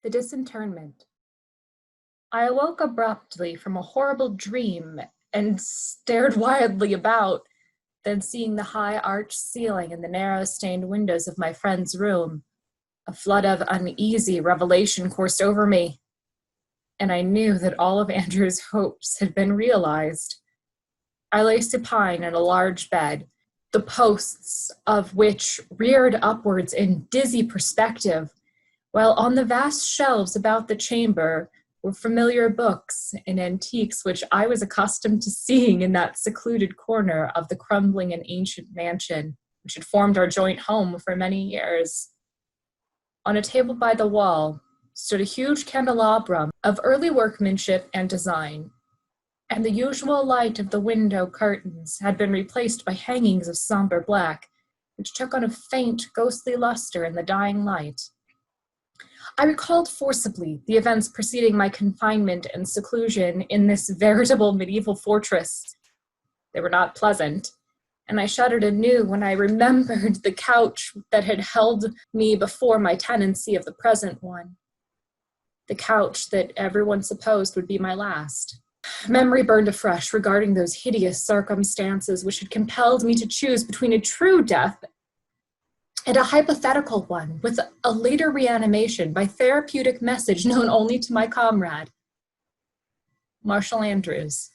The Disinterment. I awoke abruptly from a horrible dream and stared wildly about, then seeing the high arched ceiling and the narrow stained windows of my friend's room, a flood of uneasy revelation coursed over me, and I knew that all of Andrew's hopes had been realized. I lay supine in a large bed, the posts of which reared upwards in dizzy perspective, while on the vast shelves about the chamber were familiar books and antiques which I was accustomed to seeing in that secluded corner of the crumbling and ancient mansion which had formed our joint home for many years. On a table by the wall stood a huge candelabrum of early workmanship and design, and the usual light of the window curtains had been replaced by hangings of somber black, which took on a faint, ghostly luster in the dying light. I recalled forcibly the events preceding my confinement and seclusion in this veritable medieval fortress. They were not pleasant, and I shuddered anew when I remembered the couch that had held me before my tenancy of the present one, the couch that everyone supposed would be my last. Memory burned afresh regarding those hideous circumstances which had compelled me to choose between a true death and a hypothetical one with a later reanimation by therapeutic message known only to my comrade, Marshall Andrews.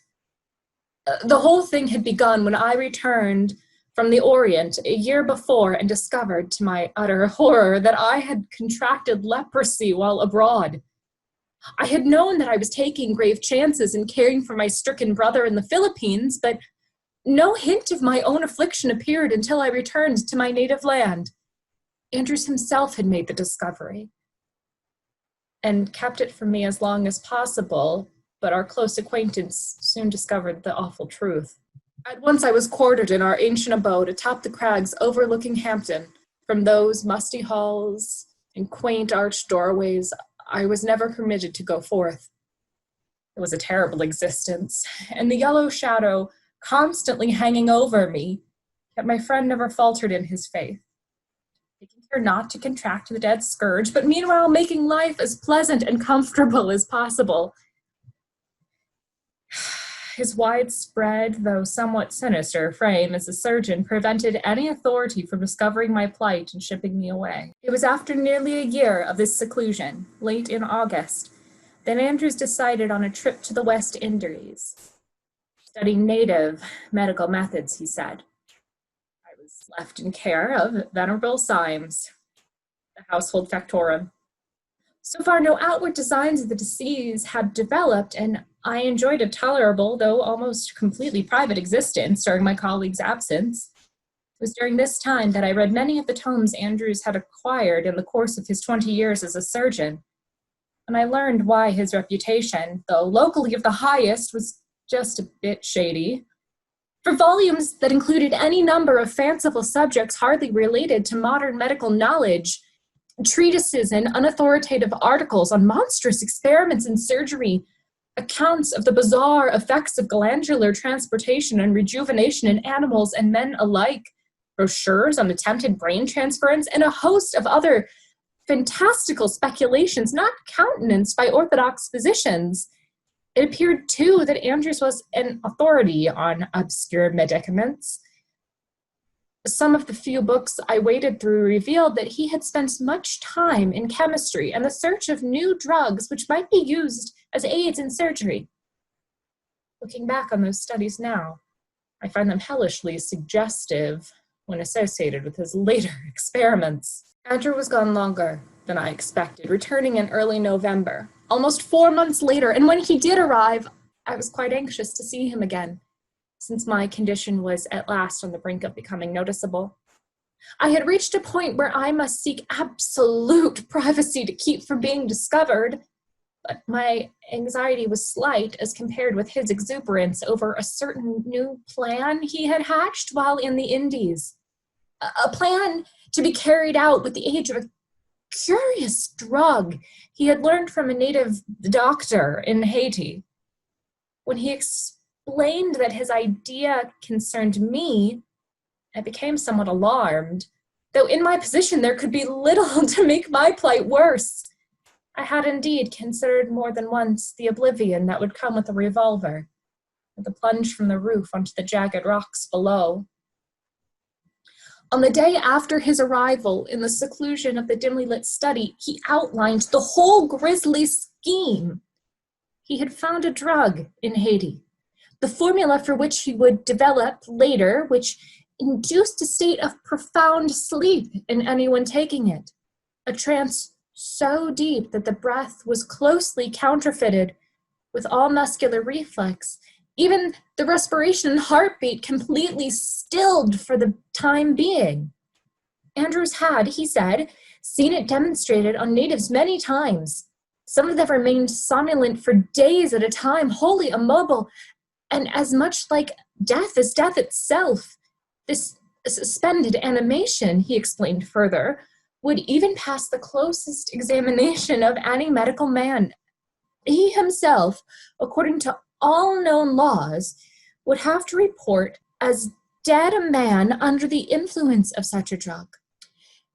The whole thing had begun when I returned from the Orient a year before and discovered, to my utter horror, that I had contracted leprosy while abroad. I had known that I was taking grave chances in caring for my stricken brother in the Philippines, but no hint of my own affliction appeared until I returned to my native land. Andrews himself had made the discovery and kept it from me as long as possible, but our close acquaintance soon discovered the awful truth. At once I was quartered in our ancient abode atop the crags overlooking Hampton. From those musty halls and quaint arched doorways, I was never permitted to go forth. It was a terrible existence, and the yellow shadow constantly hanging over me, yet my friend never faltered in his faith, taking care not to contract the dead scourge, but meanwhile making life as pleasant and comfortable as possible. His widespread, though somewhat sinister, frame as a surgeon prevented any authority from discovering my plight and shipping me away. It was after nearly a year of this seclusion, late in August, that Andrews decided on a trip to the West Indies. Studying native medical methods, he said. I was left in care of Venerable Symes, the household factotum. So far, no outward signs of the disease had developed, and I enjoyed a tolerable, though almost completely private existence during my colleague's absence. It was during this time that I read many of the tomes Andrews had acquired in the course of his 20 years as a surgeon, and I learned why his reputation, though locally of the highest, was just a bit shady. For volumes that included any number of fanciful subjects hardly related to modern medical knowledge, treatises and unauthoritative articles on monstrous experiments in surgery, accounts of the bizarre effects of glandular transportation and rejuvenation in animals and men alike, brochures on attempted brain transference, and a host of other fantastical speculations not countenanced by orthodox physicians. It appeared, too, that Andrews was an authority on obscure medicaments. Some of the few books I waded through revealed that he had spent much time in chemistry and the search of new drugs which might be used as aids in surgery. Looking back on those studies now, I find them hellishly suggestive when associated with his later experiments. Andrew was gone longer than I expected, returning in early November, almost 4 months later, and when he did arrive, I was quite anxious to see him again, since my condition was at last on the brink of becoming noticeable. I had reached a point where I must seek absolute privacy to keep from being discovered, but my anxiety was slight as compared with his exuberance over a certain new plan he had hatched while in the Indies. A plan to be carried out with the aid of a curious drug he had learned from a native doctor in Haiti. When he explained that his idea concerned me, I became somewhat alarmed, though in my position there could be little to make my plight worse. I had indeed considered more than once the oblivion that would come with a revolver, or the plunge from the roof onto the jagged rocks below. On the day after his arrival in the seclusion of the dimly lit study, he outlined the whole grisly scheme. He had found a drug in Haiti, the formula for which he would develop later, which induced a state of profound sleep in anyone taking it, a trance so deep that the breath was closely counterfeited with all muscular reflex, even the respiration and heartbeat completely stilled for the time being. Andrews had, he said, seen it demonstrated on natives many times. Some of them remained somnolent for days at a time, wholly immobile, and as much like death as death itself. This suspended animation, he explained further, would even pass the closest examination of any medical man. He himself, according to all known laws, would have to report as dead a man under the influence of such a drug.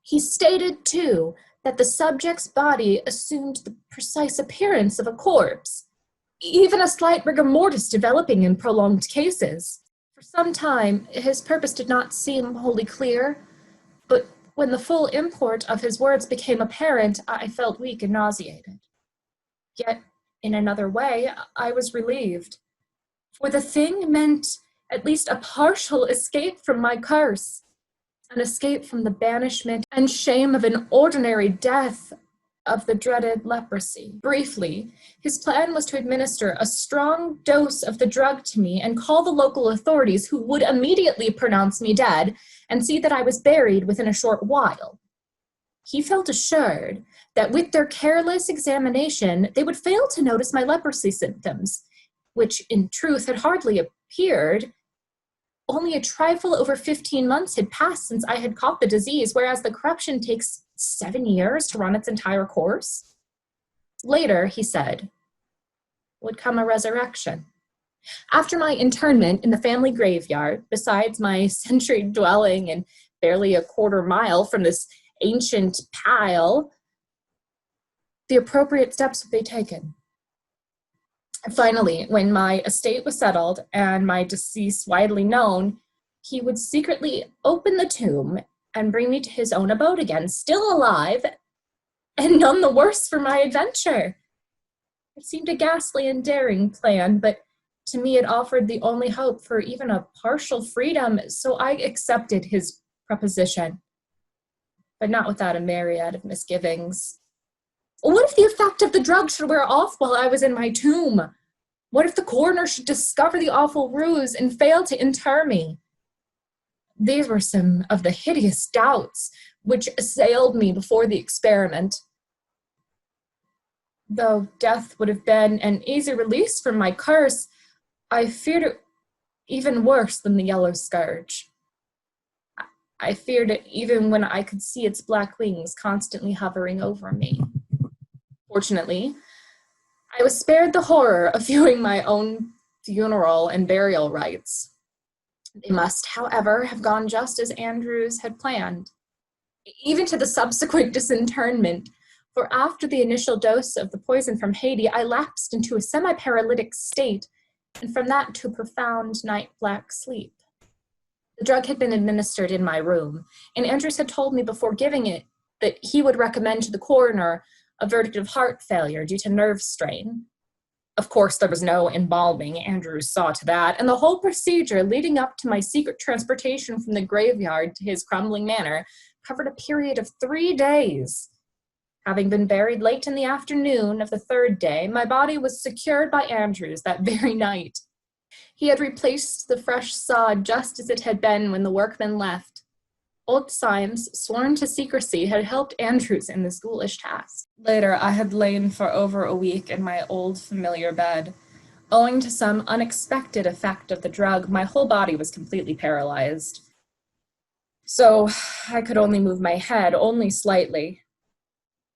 He stated, too, that the subject's body assumed the precise appearance of a corpse, even a slight rigor mortis developing in prolonged cases. For some time, his purpose did not seem wholly clear, but when the full import of his words became apparent, I felt weak and nauseated. Yet, in another way, I was relieved, for the thing meant at least a partial escape from my curse, an escape from the banishment and shame of an ordinary death of the dreaded leprosy. Briefly, his plan was to administer a strong dose of the drug to me and call the local authorities, who would immediately pronounce me dead and see that I was buried within a short while. He felt assured that with their careless examination, they would fail to notice my leprosy symptoms, which in truth had hardly appeared. Only a trifle over 15 months had passed since I had caught the disease, whereas the corruption takes 7 years to run its entire course. Later, he said, would come a resurrection. After my internment in the family graveyard, besides my century dwelling and barely a quarter mile from this ancient pile, the appropriate steps would be taken. Finally, when my estate was settled and my decease widely known, he would secretly open the tomb and bring me to his own abode again, still alive, and none the worse for my adventure. It seemed a ghastly and daring plan, but to me it offered the only hope for even a partial freedom, so I accepted his proposition, but not without a myriad of misgivings. What if the effect of the drug should wear off while I was in my tomb? What if the coroner should discover the awful ruse and fail to inter me? These were some of the hideous doubts which assailed me before the experiment. Though death would have been an easy release from my curse, I feared it even worse than the yellow scourge. I feared it even when I could see its black wings constantly hovering over me. Fortunately, I was spared the horror of viewing my own funeral and burial rites. They must, however, have gone just as Andrews had planned, even to the subsequent disinterment, for after the initial dose of the poison from Haiti, I lapsed into a semi-paralytic state, and from that to a profound night-black sleep. The drug had been administered in my room, and Andrews had told me before giving it that he would recommend to the coroner a verdict of heart failure due to nerve strain. Of course, there was no embalming, Andrews saw to that, and the whole procedure leading up to my secret transportation from the graveyard to his crumbling manor covered a period of 3 days. Having been buried late in the afternoon of the 3rd day, my body was secured by Andrews that very night. He had replaced the fresh sod just as it had been when the workmen left. Old Symes, sworn to secrecy, had helped Andrews in this ghoulish task. Later, I had lain for over a week in my old familiar bed. Owing to some unexpected effect of the drug, my whole body was completely paralyzed. So I could only move my head, only slightly.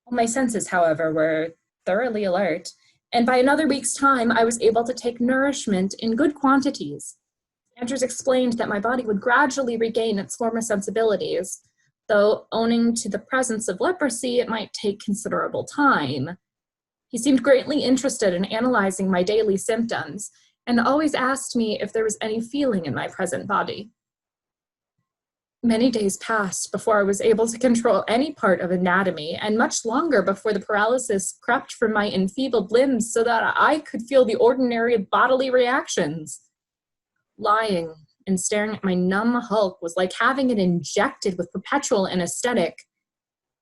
All my senses, however, were thoroughly alert, and by another week's time, I was able to take nourishment in good quantities. Andrews explained that my body would gradually regain its former sensibilities, though owing to the presence of leprosy, it might take considerable time. He seemed greatly interested in analyzing my daily symptoms, and always asked me if there was any feeling in my present body. Many days passed before I was able to control any part of anatomy, and much longer before the paralysis crept from my enfeebled limbs so that I could feel the ordinary bodily reactions. Lying and staring at my numb hulk was like having it injected with perpetual anesthetic.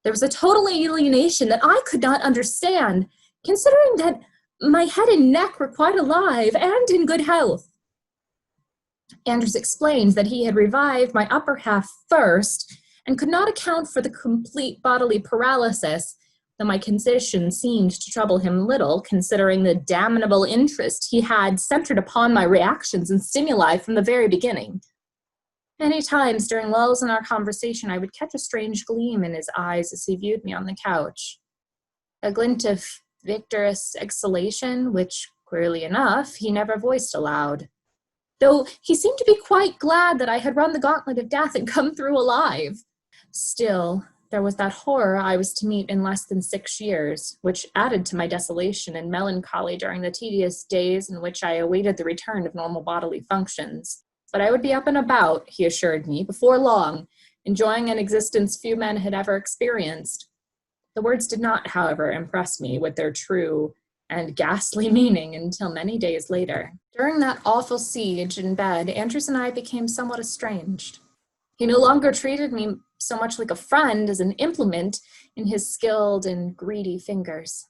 There was a total alienation that I could not understand, considering that my head and neck were quite alive and in good health. Andrews explained that he had revived my upper half first and could not account for the complete bodily paralysis, though my condition seemed to trouble him little, considering the damnable interest he had centered upon my reactions and stimuli from the very beginning. Many times during lulls in our conversation, I would catch a strange gleam in his eyes as he viewed me on the couch. A glint of victorious exhalation, which, queerly enough, he never voiced aloud, though he seemed to be quite glad that I had run the gauntlet of death and come through alive. Still, there was that horror I was to meet in less than 6 years, which added to my desolation and melancholy during the tedious days in which I awaited the return of normal bodily functions. But I would be up and about, he assured me, before long, enjoying an existence few men had ever experienced. The words did not, however, impress me with their true and ghastly meaning until many days later. During that awful siege in bed, Andrews and I became somewhat estranged. He no longer treated me so much like a friend as an implement in his skilled and greedy fingers.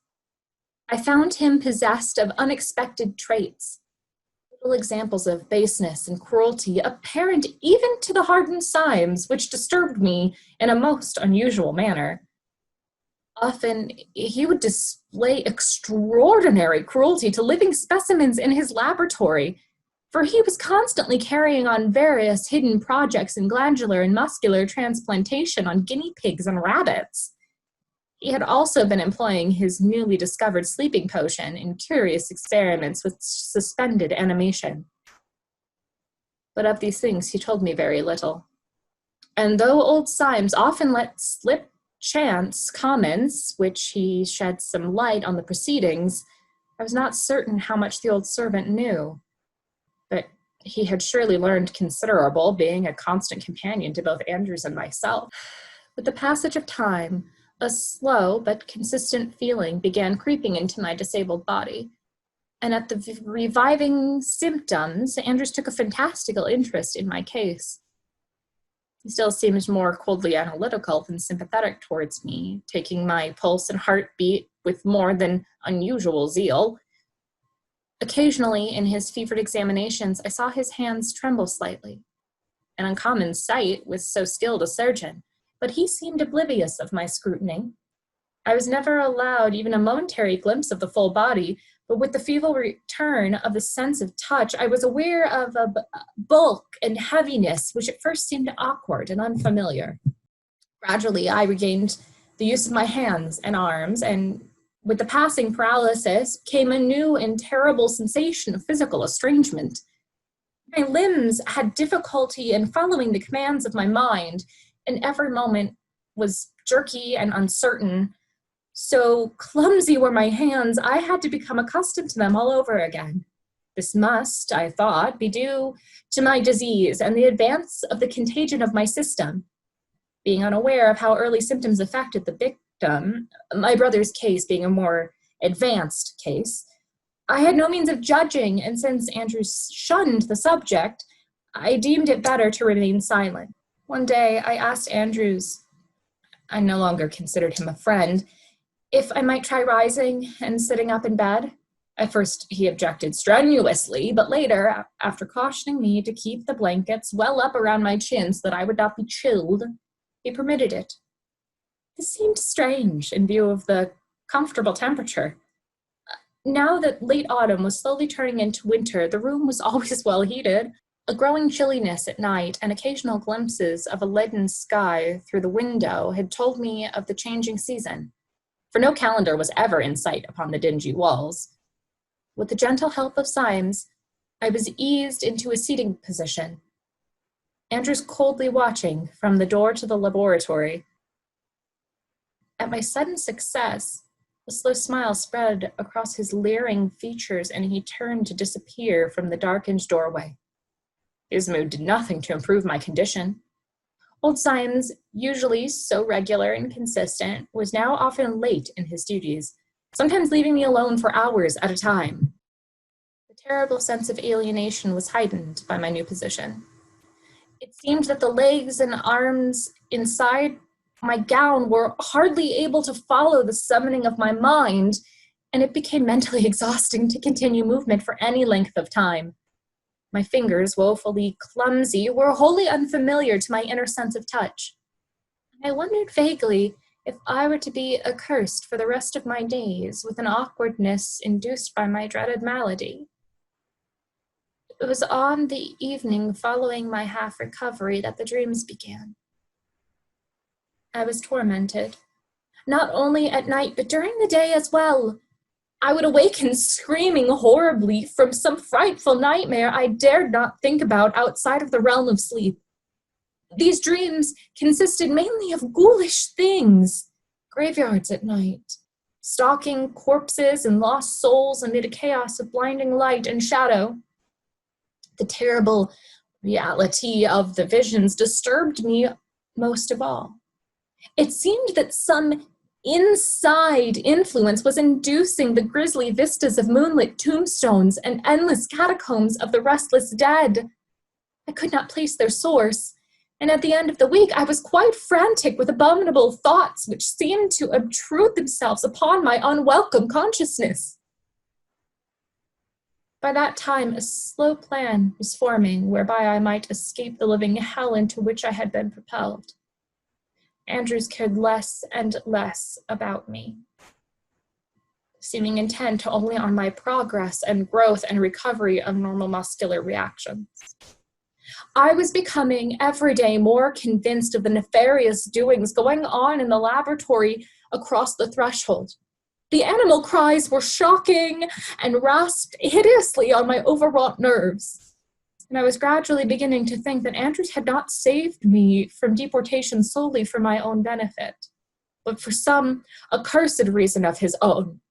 I found him possessed of unexpected traits, little examples of baseness and cruelty, apparent even to the hardened Symes, which disturbed me in a most unusual manner. Often, he would display extraordinary cruelty to living specimens in his laboratory, for he was constantly carrying on various hidden projects in glandular and muscular transplantation on guinea pigs and rabbits. He had also been employing his newly discovered sleeping potion in curious experiments with suspended animation. But of these things he told me very little. And though old Symes often let slip chance comments, which he shed some light on the proceedings, I was not certain how much the old servant knew. But he had surely learned considerable, being a constant companion to both Andrews and myself. With the passage of time, a slow but consistent feeling began creeping into my disabled body, and at the reviving symptoms, Andrews took a fantastical interest in my case. He still seemed more coldly analytical than sympathetic towards me, taking my pulse and heartbeat with more than unusual zeal. Occasionally, in his fevered examinations, I saw his hands tremble slightly, an uncommon sight with so skilled a surgeon, but he seemed oblivious of my scrutiny. I was never allowed even a momentary glimpse of the full body, but with the feeble return of the sense of touch, I was aware of a bulk and heaviness which at first seemed awkward and unfamiliar. Gradually, I regained the use of my hands and arms, and with the passing paralysis came a new and terrible sensation of physical estrangement. My limbs had difficulty in following the commands of my mind, and every moment was jerky and uncertain. So clumsy were my hands, I had to become accustomed to them all over again. This must, I thought, be due to my disease and the advance of the contagion of my system. Being unaware of how early symptoms affected the victim, my brother's case being a more advanced case, I had no means of judging, and since Andrews shunned the subject, I deemed it better to remain silent. One day, I asked Andrews, I no longer considered him a friend, if I might try rising and sitting up in bed. At first, he objected strenuously, but later, after cautioning me to keep the blankets well up around my chin so that I would not be chilled, he permitted it. This seemed strange in view of the comfortable temperature. Now that late autumn was slowly turning into winter, the room was always well heated. A growing chilliness at night and occasional glimpses of a leaden sky through the window had told me of the changing season, for no calendar was ever in sight upon the dingy walls. With the gentle help of Symes, I was eased into a seating position, Andrews coldly watching from the door to the laboratory. At my sudden success, A slow smile spread across his leering features, and he turned to disappear from the darkened doorway. His mood did nothing to improve my condition. Old Symes, usually so regular and consistent, was now often late in his duties, sometimes leaving me alone for hours at a time. The terrible sense of alienation was heightened by my new position. It seemed that the legs and arms inside my gown were hardly able to follow the summoning of my mind, and it became mentally exhausting to continue movement for any length of time. My fingers, woefully clumsy, were wholly unfamiliar to my inner sense of touch. I wondered vaguely if I were to be accursed for the rest of my days with an awkwardness induced by my dreaded malady. It was on the evening following my half-recovery that the dreams began. I was tormented, not only at night, but during the day as well. I would awaken screaming horribly from some frightful nightmare I dared not think about outside of the realm of sleep. These dreams consisted mainly of ghoulish things, graveyards at night, stalking corpses and lost souls amid a chaos of blinding light and shadow. The terrible reality of the visions disturbed me most of all. It seemed that some inside influence was inducing the grisly vistas of moonlit tombstones and endless catacombs of the restless dead. I could not place their source, and at the end of the week I was quite frantic with abominable thoughts which seemed to obtrude themselves upon my unwelcome consciousness. By that time, a slow plan was forming whereby I might escape the living hell into which I had been propelled. Andrews cared less and less about me, seeming intent only on my progress and growth and recovery of normal muscular reactions. I was becoming every day more convinced of the nefarious doings going on in the laboratory across the threshold. The animal cries were shocking and rasped hideously on my overwrought nerves. And I was gradually beginning to think that Andrews had not saved me from deportation solely for my own benefit, but for some accursed reason of his own.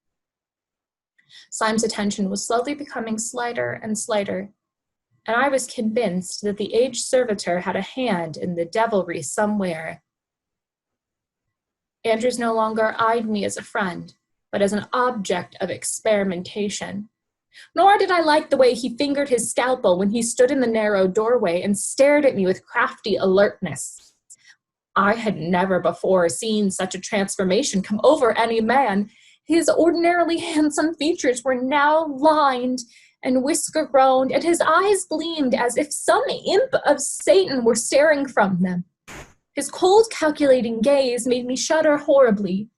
Syme's attention was slowly becoming slighter and slighter, and I was convinced that the aged servitor had a hand in the devilry somewhere. Andrews no longer eyed me as a friend, but as an object of experimentation. Nor did I like the way he fingered his scalpel when he stood in the narrow doorway and stared at me with crafty alertness. I had never before seen such a transformation come over any man. His ordinarily handsome features were now lined and whisker-grown, and his eyes gleamed as if some imp of Satan were staring from them. His cold, calculating gaze made me shudder horribly,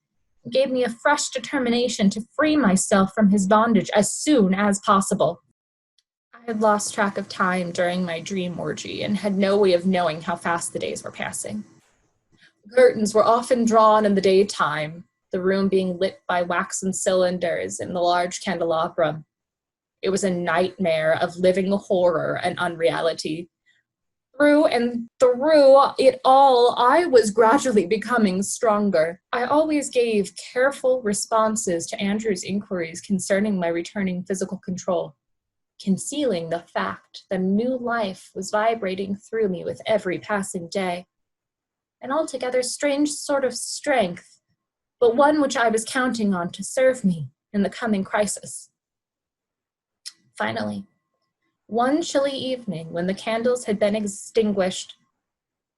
gave me a fresh determination to free myself from his bondage as soon as possible. I had lost track of time during my dream orgy and had no way of knowing how fast the days were passing. Curtains were often drawn in the daytime, the room being lit by waxen cylinders in the large candelabrum. It was a nightmare of living horror and unreality. Through and through it all, I was gradually becoming stronger. I always gave careful responses to Andrew's inquiries concerning my returning physical control, concealing the fact that new life was vibrating through me with every passing day. An altogether strange sort of strength, but one which I was counting on to serve me in the coming crisis. Finally, one chilly evening, when the candles had been extinguished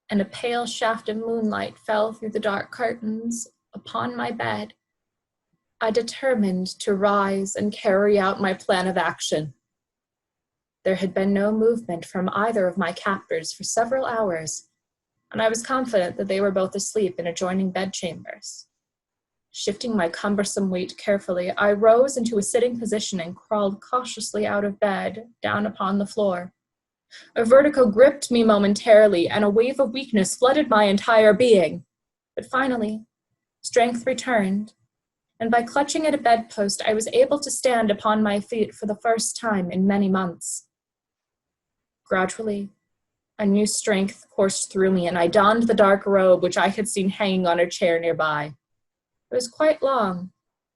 and a pale shaft of moonlight fell through the dark curtains upon my bed, I determined to rise and carry out my plan of action. There had been no movement from either of my captors for several hours, and I was confident that they were both asleep in adjoining bedchambers. Shifting my cumbersome weight carefully, I rose into a sitting position and crawled cautiously out of bed, down upon the floor. A vertigo gripped me momentarily, and a wave of weakness flooded my entire being. But finally, strength returned, and by clutching at a bedpost, I was able to stand upon my feet for the first time in many months. Gradually, a new strength coursed through me, and I donned the dark robe which I had seen hanging on a chair nearby. It was quite long,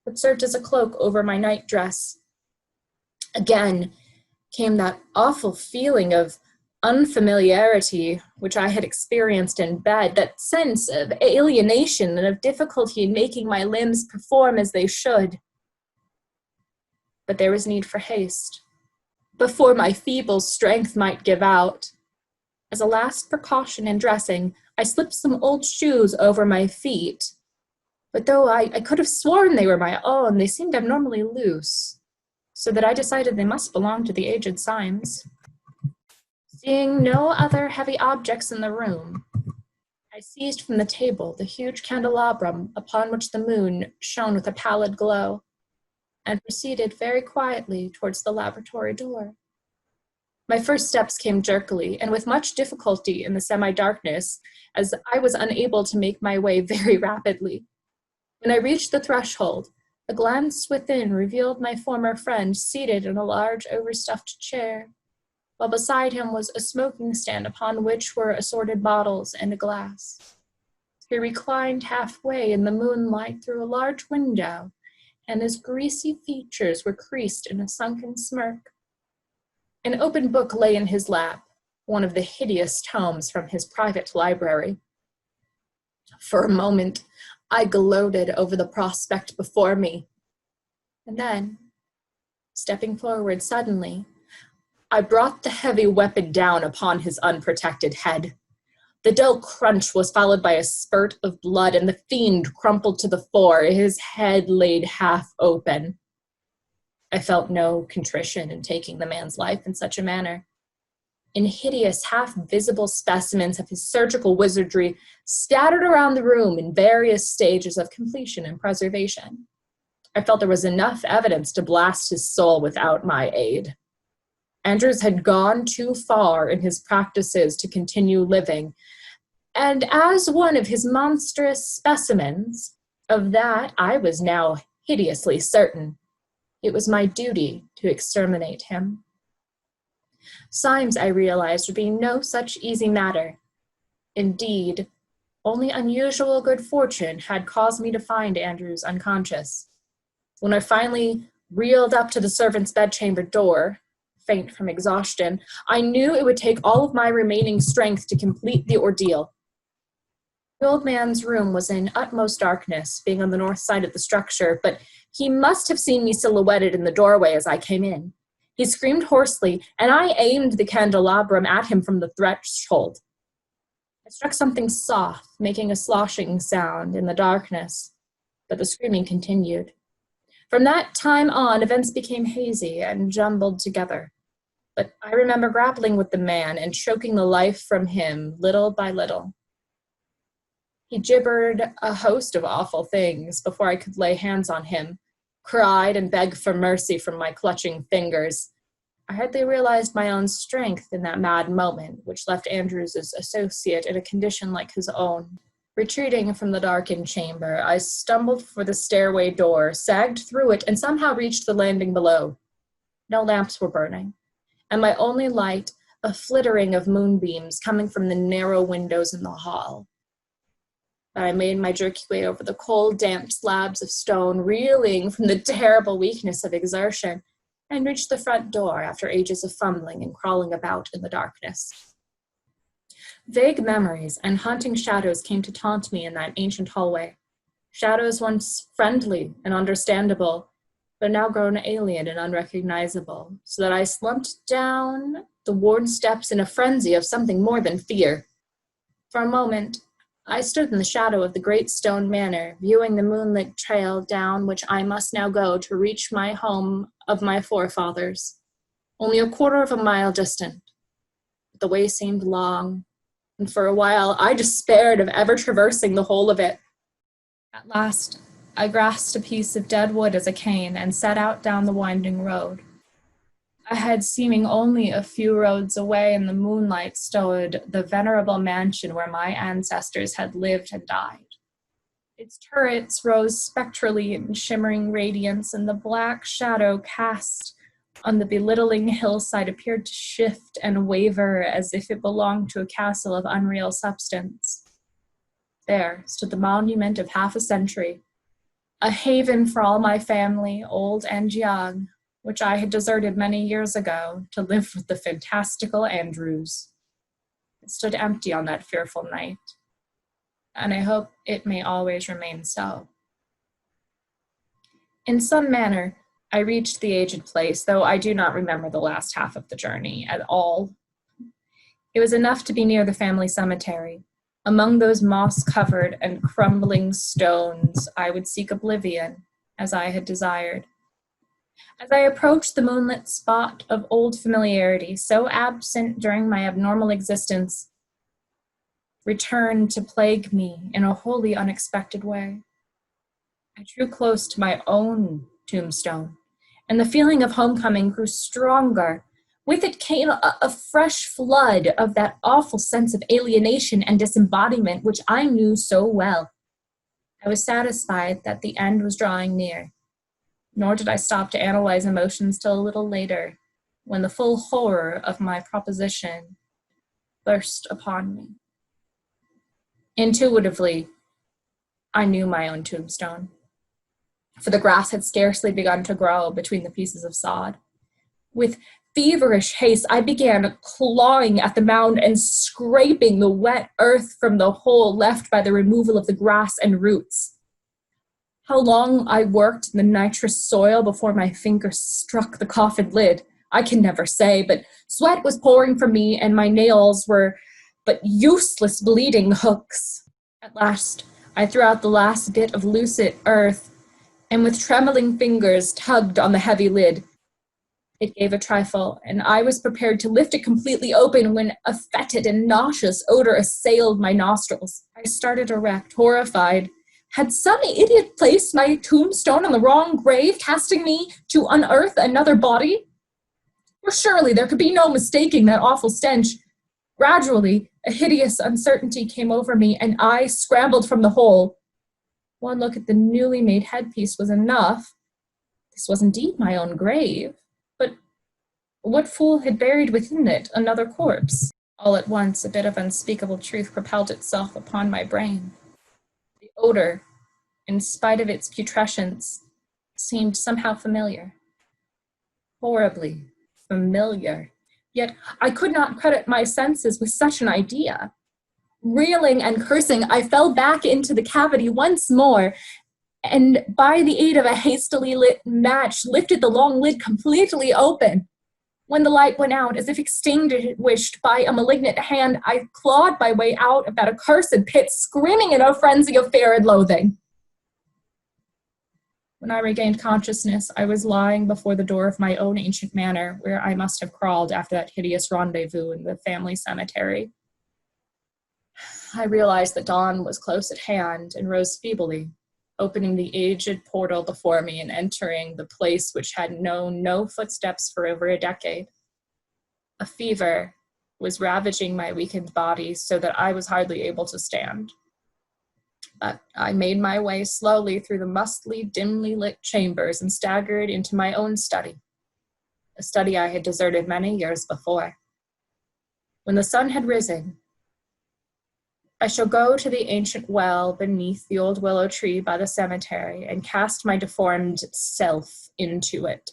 but served as a cloak over my nightdress. Again came that awful feeling of unfamiliarity which I had experienced in bed, that sense of alienation and of difficulty in making my limbs perform as they should. But there was need for haste, before my feeble strength might give out. As a last precaution in dressing, I slipped some old shoes over my feet, but though I could have sworn they were my own, they seemed abnormally loose, so that I decided they must belong to the aged Symes. Seeing no other heavy objects in the room, I seized from the table the huge candelabrum upon which the moon shone with a pallid glow, and proceeded very quietly towards the laboratory door. My first steps came jerkily, and with much difficulty in the semi-darkness, as I was unable to make my way very rapidly. When I reached the threshold, a glance within revealed my former friend seated in a large overstuffed chair, while beside him was a smoking stand upon which were assorted bottles and a glass. He reclined halfway in the moonlight through a large window, and his greasy features were creased in a sunken smirk. An open book lay in his lap, one of the hideous tomes from his private library. For a moment, I gloated over the prospect before me, and then, stepping forward suddenly, I brought the heavy weapon down upon his unprotected head. The dull crunch was followed by a spurt of blood, and the fiend crumpled to the floor, his head laid half open. I felt no contrition in taking the man's life in such a manner. In hideous, half-visible specimens of his surgical wizardry scattered around the room in various stages of completion and preservation, I felt there was enough evidence to blast his soul without my aid. Andrews had gone too far in his practices to continue living, and as one of his monstrous specimens, of that I was now hideously certain. It was my duty to exterminate him. Symes, I realized, would be no such easy matter. Indeed, only unusual good fortune had caused me to find Andrews unconscious. When I finally reeled up to the servant's bedchamber door, faint from exhaustion, I knew it would take all of my remaining strength to complete the ordeal. The old man's room was in utmost darkness, being on the north side of the structure, but he must have seen me silhouetted in the doorway as I came in. He screamed hoarsely, and I aimed the candelabrum at him from the threshold. I struck something soft, making a sloshing sound in the darkness, but the screaming continued. From that time on, events became hazy and jumbled together. But I remember grappling with the man and choking the life from him little by little. He gibbered a host of awful things before I could lay hands on him, cried and begged for mercy from my clutching fingers. I hardly realized my own strength in that mad moment, which left Andrews's associate in a condition like his own. Retreating from the darkened chamber, I stumbled for the stairway door, sagged through it, and somehow reached the landing below. No lamps were burning, and my only light, a flittering of moonbeams coming from the narrow windows in the hall. But I made my jerky way over the cold, damp slabs of stone, reeling from the terrible weakness of exertion, and reached the front door after ages of fumbling and crawling about in the darkness. Vague memories and haunting shadows came to taunt me in that ancient hallway. Shadows once friendly and understandable, but now grown alien and unrecognizable, so that I slumped down the worn steps in a frenzy of something more than fear. For a moment, I stood in the shadow of the great stone manor, viewing the moonlit trail down which I must now go to reach my home of my forefathers, only a quarter of a mile distant. But the way seemed long, and for a while I despaired of ever traversing the whole of it. At last, I grasped a piece of dead wood as a cane and set out down the winding road. Ahead, seeming only a few roads away in the moonlight, stood the venerable mansion where my ancestors had lived and died. Its turrets rose spectrally in shimmering radiance, and the black shadow cast on the belittling hillside appeared to shift and waver as if it belonged to a castle of unreal substance. There stood the monument of half a century, a haven for all my family, old and young, which I had deserted many years ago to live with the fantastical Andrews. It stood empty on that fearful night, and I hope it may always remain so. In some manner, I reached the aged place, though I do not remember the last half of the journey at all. It was enough to be near the family cemetery. Among those moss-covered and crumbling stones, I would seek oblivion, as I had desired. As I approached the moonlit spot of old familiarity, so absent during my abnormal existence, returned to plague me in a wholly unexpected way. I drew close to my own tombstone, and the feeling of homecoming grew stronger. With it came a fresh flood of that awful sense of alienation and disembodiment which I knew so well. I was satisfied that the end was drawing near, nor did I stop to analyze emotions till a little later, when the full horror of my proposition burst upon me. Intuitively, I knew my own tombstone, for the grass had scarcely begun to grow between the pieces of sod. With feverish haste, I began clawing at the mound and scraping the wet earth from the hole left by the removal of the grass and roots. How long I worked in the nitrous soil before my fingers struck the coffin lid, I can never say, but sweat was pouring from me and my nails were but useless bleeding hooks. At last, I threw out the last bit of lucid earth and with trembling fingers tugged on the heavy lid. It gave a trifle, and I was prepared to lift it completely open when a fetid and nauseous odor assailed my nostrils. I started erect, horrified. Had some idiot placed my tombstone on the wrong grave, casting me to unearth another body? For surely there could be no mistaking that awful stench. Gradually, a hideous uncertainty came over me, and I scrambled from the hole. One look at the newly made headpiece was enough. This was indeed my own grave. But what fool had buried within it another corpse? All at once, a bit of unspeakable truth propelled itself upon my brain. The odor, in spite of its putrescence, seemed somehow familiar. Horribly familiar. Yet I could not credit my senses with such an idea. Reeling and cursing, I fell back into the cavity once more, and by the aid of a hastily lit match, lifted the long lid completely open. When the light went out, as if extinguished by a malignant hand, I clawed my way out of that accursed pit, screaming in a frenzy of fear and loathing. When I regained consciousness, I was lying before the door of my own ancient manor, where I must have crawled after that hideous rendezvous in the family cemetery. I realized that dawn was close at hand and rose feebly, opening the aged portal before me and entering the place which had known no footsteps for over a decade. A fever was ravaging my weakened body so that I was hardly able to stand. But I made my way slowly through the musty, dimly lit chambers and staggered into my own study, a study I had deserted many years before. When the sun had risen, I shall go to the ancient well beneath the old willow tree by the cemetery and cast my deformed self into it.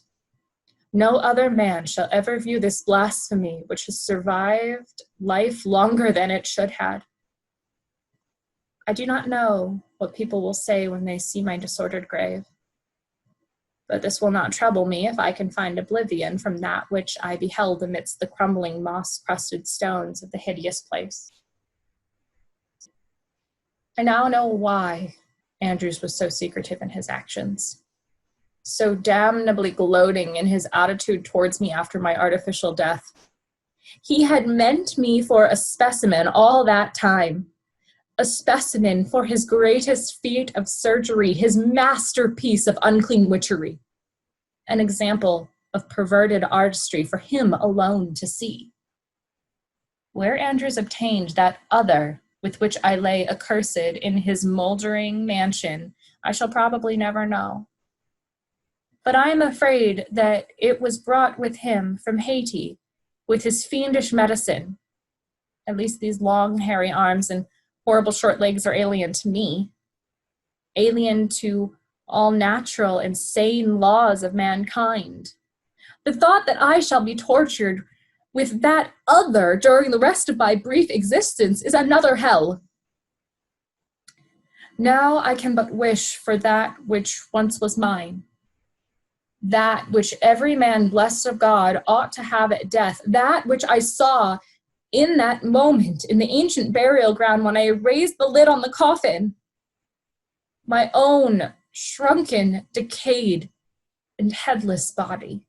No other man shall ever view this blasphemy which has survived life longer than it should have. I do not know what people will say when they see my disordered grave, but this will not trouble me if I can find oblivion from that which I beheld amidst the crumbling moss-crusted stones of the hideous place. I now know why Andrews was so secretive in his actions, so damnably gloating in his attitude towards me after my artificial death. He had meant me for a specimen all that time, a specimen for his greatest feat of surgery, his masterpiece of unclean witchery, an example of perverted artistry for him alone to see. Where Andrews obtained that other with which I lay accursed in his moldering mansion, I shall probably never know. But I am afraid that it was brought with him from Haiti, with his fiendish medicine. At least these long, hairy arms and horrible short legs are alien to me, alien to all natural and sane laws of mankind. The thought that I shall be tortured with that other during the rest of my brief existence is another hell. Now I can but wish for that which once was mine, that which every man blessed of God ought to have at death, that which I saw in that moment in the ancient burial ground when I raised the lid on the coffin, my own shrunken, decayed, and headless body.